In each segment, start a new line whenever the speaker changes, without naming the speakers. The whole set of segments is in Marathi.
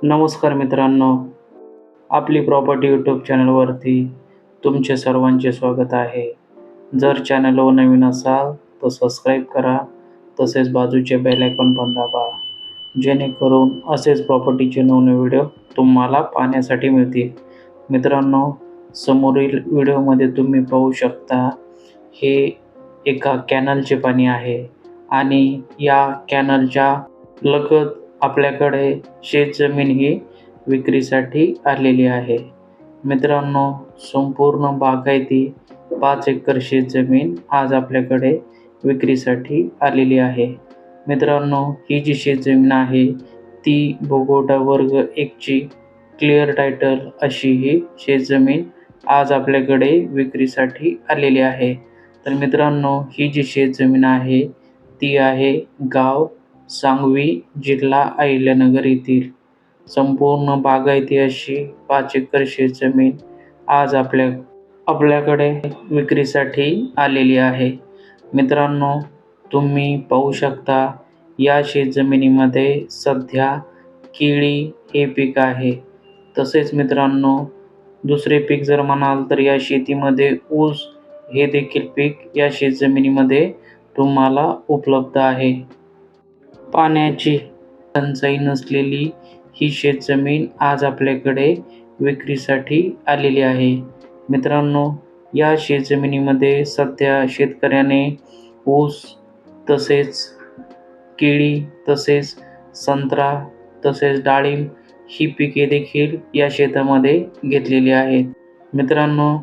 नमस्कार मित्रांनो, आपली प्रॉपर्टी यूट्यूब चॅनलवरती तुमचे सर्वांचे स्वागत आहे. जर चॅनलवर नवीन असाल तर सबस्क्राईब करा, तसेच बाजूचे बेल आयकॉन पण दाबा, जेणेकरून असेच प्रॉपर्टीचे नवनवीन व्हिडिओ तुम्हाला पाहण्यासाठी मिळतील. मित्रांनो, समोरील व्हिडिओमध्ये तुम्ही पाहू शकता, हे एका कॅनलचे पाणी आहे आणि या कॅनलच्या लगत आपल्याकडे शेतजमीन ही विक्रीसाठी आलेली आहे. मित्रांनो, संपूर्ण बागायती 5 एकर शेतजमीन आज आपल्याकडे विक्रीसाठी आलेली आहे. मित्रांनो, ही जी शेतजमीन आहे ती भोगवटा वर्ग 1 ची क्लिअर टायटल अशी ही शेतजमीन आज आपल्याकडे विक्रीसाठी आलेली आहे. तर मित्रांनो, ही जी शेतजमीन आहे ती आहे गाव सांगवी, जिल्हा अहिल्यानगर येथील. संपूर्ण बागायती अशी 5 एकर शेतजमीन आज आपल्याकडे विक्रीसाठी आलेली आहे. मित्रांनो, तुम्ही पाहू शकता, या शेतजमिनीमध्ये सध्या केळी हे पीक आहे. तसेच मित्रांनो, दुसरे पीक जर म्हणाल तर या शेतीमध्ये ऊस हे देखील पीक या शेतजमिनीमध्ये तुम्हाला उपलब्ध आहे. पाण्याची टंचाई नसलेली ही शेतजमीन आज आपल्याकडे विक्रीसाठी आलेली आहे. मित्रांनो, या शेतजमिनीमध्ये सध्या शेतकऱ्याने ऊस, तसेच केळी, तसेच संत्रा, तसेच डाळिंब ही पिके देखील या शेतामध्ये घेतलेली आहेत. मित्रांनो,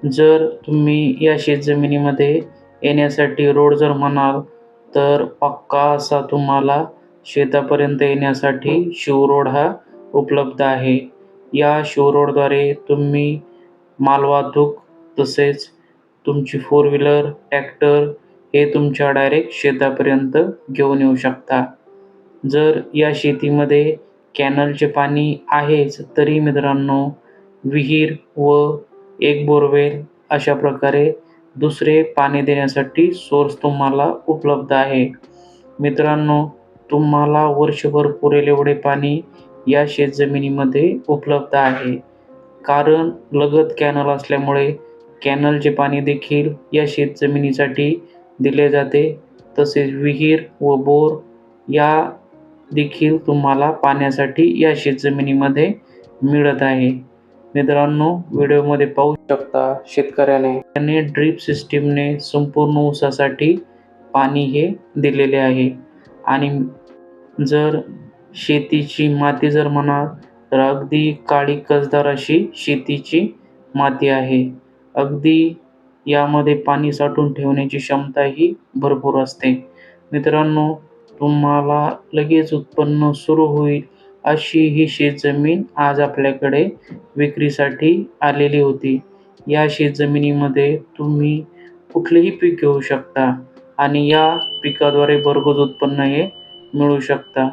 जर तुम्ही या शेतजमिनीमध्ये येण्यासाठी रोड जर म्हणाल तर पक्का असा तुम्हाला शेतापर्यंत येण्यासाठी शिवरोड हा उपलब्ध आहे. या शिवरोडद्वारे तुम्ही मालवाहतूक, तसेच तुमची 4 व्हीलर, ट्रॅक्टर हे तुमच्या डायरेक्ट शेतापर्यंत घेऊन येऊ शकता. जर या शेतीमध्ये कॅनलचे पाणी आहेच, तरी मित्रांनो विहीर व एक बोरवेल अशा प्रकारे दुसरे पाणी देण्यासाठी सोर्स तुम्हाला उपलब्ध आहे. मित्रांनो, तुम्हाला वर्षभर पुरेल एवढे पाणी या शेतजमिनीमध्ये उपलब्ध आहे. कारण लगत कॅनल असल्यामुळे कॅनलचे पाणी देखील या शेतजमिनीसाठी दिले जाते. तसेच विहीर व बोर या देखील तुम्हाला पाण्यासाठी या शेतजमिनीमध्ये मिळत आहे. मित्रांनो, व्हिडिओमध्ये पाहू शकता, शेतकऱ्याने ड्रीप सिस्टीमने संपूर्ण ऊसासाठी पाणी हे दिलेले आहे. आणि जर शेतीची माती जर म्हणाल तर अगदी काळी कसदार अशी शेतीची माती आहे. अगदी यामध्ये पाणी साठवून ठेवण्याची क्षमता ही भरपूर असते. मित्रांनो, तुम्हाला लगेच उत्पन्न सुरू होईल अशी ही शेतजमीन आज आपल्याकडे विक्रीसाठी आलेली होती. या शेतजमिनीमध्ये तुम्ही कुठलेही पीक घेऊ शकता आणि या पिकाद्वारे भरघोस उत्पन्न हे मिळू शकता.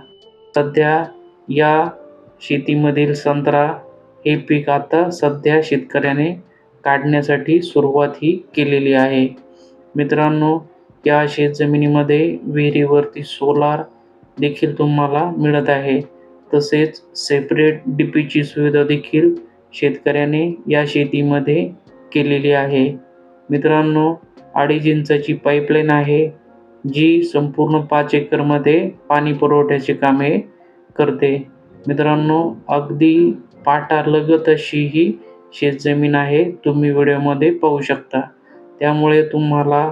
सध्या या शेतीमधील संत्रा हे पीक आता सध्या शेतकऱ्याने काढण्यासाठी सुरुवात ही केलेली आहे. मित्रांनो, या शेतजमिनीमध्ये विहिरीवरती सोलार देखील तुम्हाला मिळत आहे. तसेच सेपरेट डीपीची सुविधा देखील शेतकऱ्याने या शेतीमध्ये केलेली आहे. मित्रांनो, 2.5 इंचाची पाईपलाईन आहे, जी संपूर्ण 5 एकरमध्ये पाणी पुरवठ्याचे कामे करते. मित्रांनो, अगदी पाटालगत अशी ही शेतजमीन आहे, तुम्ही व्हिडिओमध्ये पाहू शकता. त्यामुळे तुम्हाला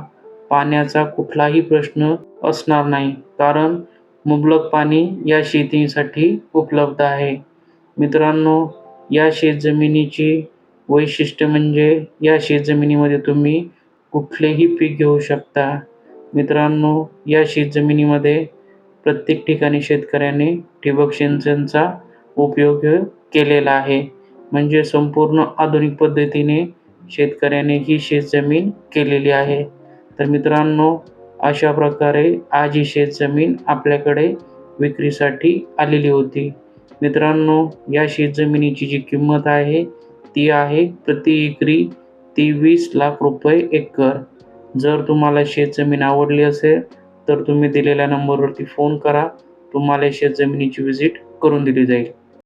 पाण्याचा कुठलाही प्रश्न असणार नाही, कारण मुबलक पाणी या शेतीसाठी उपलब्ध आहे. मित्रांनो, या शेतजमिनीची वैशिष्ट्य म्हणजे या शेतजमिनीमध्ये तुम्ही कुठलेही पीक घेऊ शकता. मित्रांनो, या शेतजमिनीमध्ये प्रत्येक ठिकाणी शेतकऱ्याने ठिबक सिंचनचा उपयोग केलेला आहे. म्हणजे संपूर्ण आधुनिक पद्धतीने शेतकऱ्याने ही शेतजमीन केलेली आहे. तर मित्रांनो, अशा प्रकारे आज ही शेतजमीन आपल्याकडे विक्रीसाठी आलेली होती. मित्रांनो, या शेतजमिनीची जी किंमत आहे ती आहे प्रति एकरी 23 लाख रुपये एकर. जर तुम्हाला शेतजमीन आवडली असेल तर तुम्ही दिलेल्या नंबरवरती फोन करा, तुम्हाला शेतजमिनीची व्हिजिट करून दिली जाईल.